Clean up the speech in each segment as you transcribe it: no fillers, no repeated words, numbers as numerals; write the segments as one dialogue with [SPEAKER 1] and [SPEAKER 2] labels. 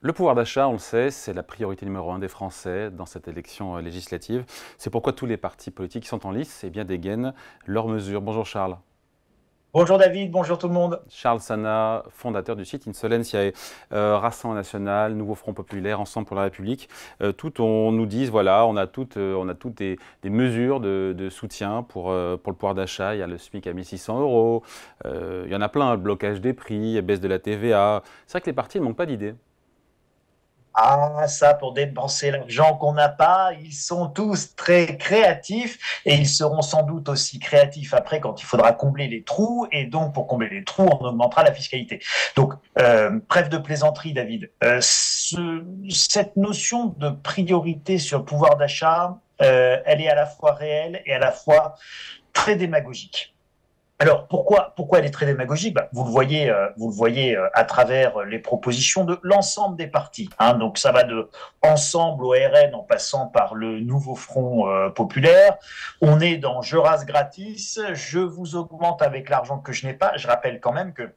[SPEAKER 1] Le pouvoir d'achat, on le sait, c'est la priorité numéro un des Français dans cette élection législative. C'est pourquoi tous les partis politiques qui sont en lice dégainent leurs mesures. Bonjour Charles.
[SPEAKER 2] Bonjour David, bonjour tout le monde.
[SPEAKER 1] Charles Sana, fondateur du site Insolentiae, Rassemblement National, Nouveau Front Populaire, Ensemble pour la République. On nous dit, voilà, on a toutes des mesures de soutien pour le pouvoir d'achat. Il y a le SMIC à 1600 euros, il y en a plein, le blocage des prix, baisse de la TVA. C'est vrai que les partis ne manquent pas d'idées.
[SPEAKER 2] Ah, ça, pour dépenser l'argent qu'on n'a pas, ils sont tous très créatifs et ils seront sans doute aussi créatifs après quand il faudra combler les trous. Et donc, pour combler les trous, on augmentera la fiscalité. Donc, trêve de plaisanterie, David. Cette notion de priorité sur le pouvoir d'achat, elle est à la fois réelle et à la fois très démagogique. Alors pourquoi elle est très démagogique? Vous le voyez à travers les propositions de l'ensemble des partis. Hein. Donc ça va de Ensemble au RN en passant par le Nouveau Front populaire. On est dans je rase gratis, je vous augmente avec l'argent que je n'ai pas. Je rappelle quand même que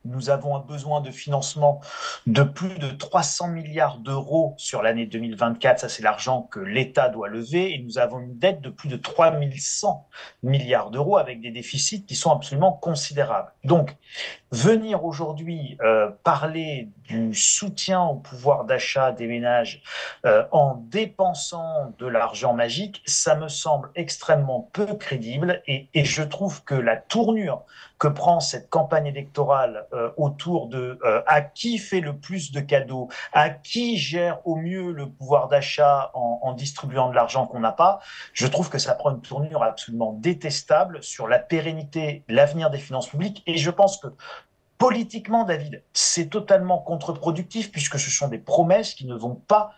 [SPEAKER 2] nous avons un besoin de financement de plus de 300 milliards d'euros sur l'année 2024. Ça, c'est l'argent que l'État doit lever. Et nous avons une dette de plus de 3100 milliards d'euros avec des déficits qui sont absolument considérables. Donc, venir aujourd'hui parler du soutien au pouvoir d'achat des ménages en dépensant de l'argent magique, ça me semble extrêmement peu crédible et je trouve que la tournure que prend cette campagne électorale autour de à qui fait le plus de cadeaux, à qui gère au mieux le pouvoir d'achat en distribuant de l'argent qu'on n'a pas, je trouve que ça prend une tournure absolument détestable sur la pérennité, l'avenir des finances publiques et je pense que politiquement, David, c'est totalement contre-productif puisque ce sont des promesses qui ne vont pas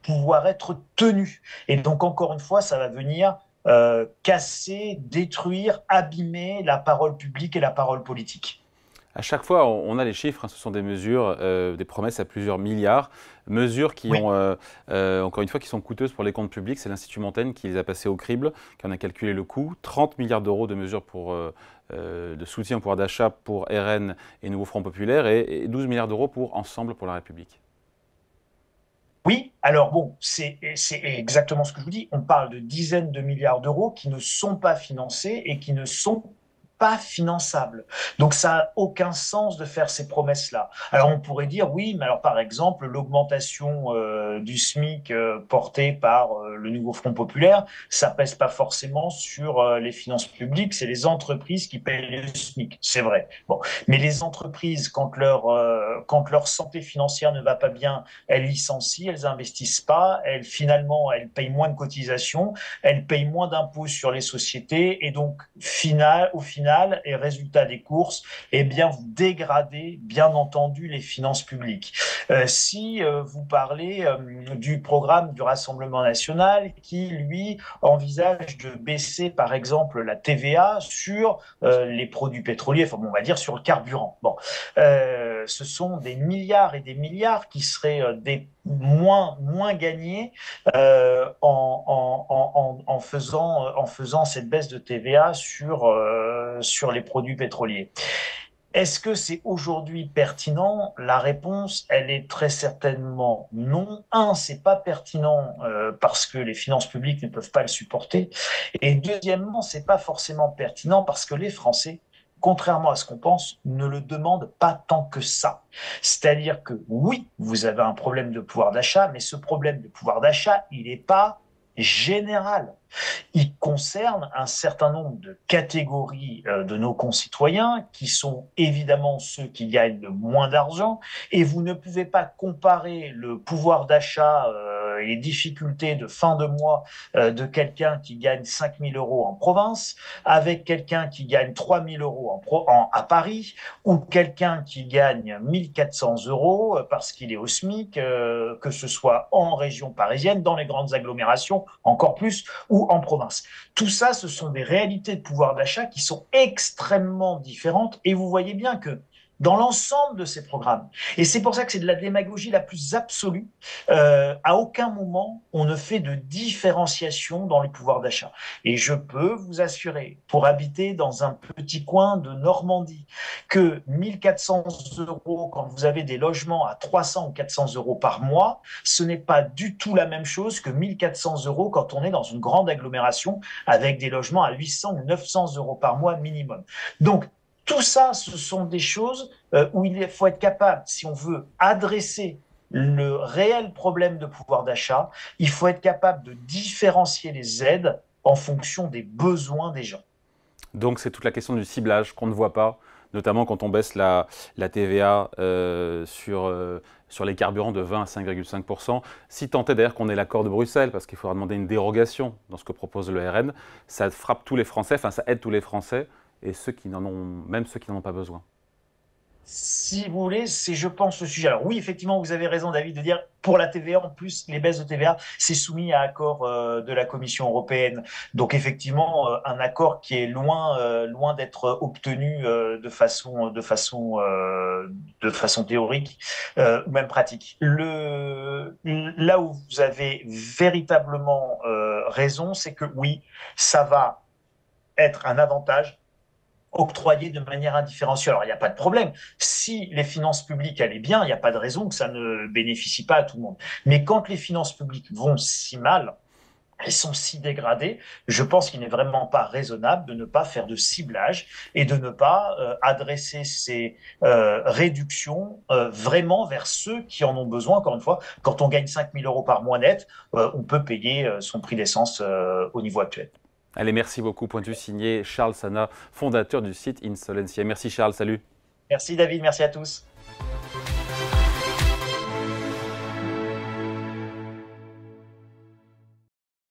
[SPEAKER 2] pouvoir être tenues. Et donc, encore une fois, ça va venir casser, détruire, abîmer la parole publique et la parole politique.
[SPEAKER 1] À chaque fois, on a les chiffres, hein, ce sont des mesures, des promesses à plusieurs milliards, mesures qui
[SPEAKER 2] Oui,
[SPEAKER 1] ont, encore une fois, qui sont coûteuses pour les comptes publics. C'est l'Institut Montaigne qui les a passées au crible, qui en a calculé le coût. 30 milliards d'euros de mesures de soutien au pouvoir d'achat pour RN et Nouveau Front Populaire et 12 milliards d'euros pour Ensemble pour la République.
[SPEAKER 2] oui, alors bon, c'est exactement ce que je vous dis. On parle de dizaines de milliards d'euros qui ne sont pas financés et qui ne sont pas finançables. Donc ça n'a aucun sens de faire ces promesses-là. Alors on pourrait dire oui, mais alors par exemple l'augmentation du SMIC portée par le nouveau Front populaire, ça pèse pas forcément sur les finances publiques, c'est les entreprises qui payent le SMIC, c'est vrai. Bon, mais les entreprises quand leur santé financière ne va pas bien, elles licencient, elles investissent pas, elles payent moins de cotisations, elles payent moins d'impôts sur les sociétés et donc au final et résultat des courses, eh bien vous dégradez bien entendu les finances publiques. Si vous parlez du programme du Rassemblement national qui lui envisage de baisser par exemple la TVA sur les produits pétroliers, enfin bon, on va dire sur le carburant. Bon, ce sont des milliards et des milliards qui seraient des moins gagnés en faisant cette baisse de TVA sur les produits pétroliers. Est-ce que c'est aujourd'hui pertinent? La réponse, elle est très certainement non. Un, c'est pas pertinent parce que les finances publiques ne peuvent pas le supporter. Et deuxièmement, c'est pas forcément pertinent parce que les Français, contrairement à ce qu'on pense, ne le demandent pas tant que ça. C'est-à-dire que oui, vous avez un problème de pouvoir d'achat, mais ce problème de pouvoir d'achat, il n'est pas général. Il concerne un certain nombre de catégories de nos concitoyens qui sont évidemment ceux qui gagnent le moins d'argent et vous ne pouvez pas comparer le pouvoir d'achat et les difficultés de fin de mois de quelqu'un qui gagne 5 000 euros en province avec quelqu'un qui gagne 3 000 euros à Paris ou quelqu'un qui gagne 1 400 euros parce qu'il est au SMIC, que ce soit en région parisienne, dans les grandes agglomérations, encore plus, ou en province. Tout ça, ce sont des réalités de pouvoir d'achat qui sont extrêmement différentes et vous voyez bien que dans l'ensemble de ces programmes. Et c'est pour ça que c'est de la démagogie la plus absolue. À aucun moment, on ne fait de différenciation dans le pouvoir d'achat. Et je peux vous assurer, pour habiter dans un petit coin de Normandie, que 1400 euros, quand vous avez des logements à 300 ou 400 euros par mois, ce n'est pas du tout la même chose que 1400 euros quand on est dans une grande agglomération avec des logements à 800 ou 900 euros par mois minimum. Donc, tout ça, ce sont des choses où il faut être capable, si on veut adresser le réel problème de pouvoir d'achat, il faut être capable de différencier les aides en fonction des besoins des gens.
[SPEAKER 1] Donc c'est toute la question du ciblage qu'on ne voit pas, notamment quand on baisse la TVA sur les carburants de 20 à 5,5%. Si tant est d'ailleurs qu'on ait l'accord de Bruxelles, parce qu'il faudra demander une dérogation dans ce que propose le RN, ça frappe tous les Français, enfin ça aide tous les Français, et ceux qui n'en ont, même ceux qui n'en ont pas besoin.
[SPEAKER 2] Si vous voulez, c'est, je pense, le sujet. Alors oui, effectivement, vous avez raison, David, de dire pour la TVA, en plus, les baisses de TVA, c'est soumis à accord de la Commission européenne. Donc effectivement, un accord qui est loin d'être obtenu de façon théorique ou même pratique. Là où vous avez véritablement raison, c'est que oui, ça va être un avantage octroyé de manière indifférenciée. Alors, il n'y a pas de problème. Si les finances publiques allaient bien, il n'y a pas de raison que ça ne bénéficie pas à tout le monde. Mais quand les finances publiques vont si mal, elles sont si dégradées, je pense qu'il n'est vraiment pas raisonnable de ne pas faire de ciblage et de ne pas adresser ces réductions vraiment vers ceux qui en ont besoin. Encore une fois, quand on gagne 5 000 euros par mois net, on peut payer son prix d'essence au niveau actuel.
[SPEAKER 1] Allez, merci beaucoup. Point de vue signé Charles Sana, fondateur du site Insolentia. Merci Charles, salut.
[SPEAKER 2] Merci David, merci à tous.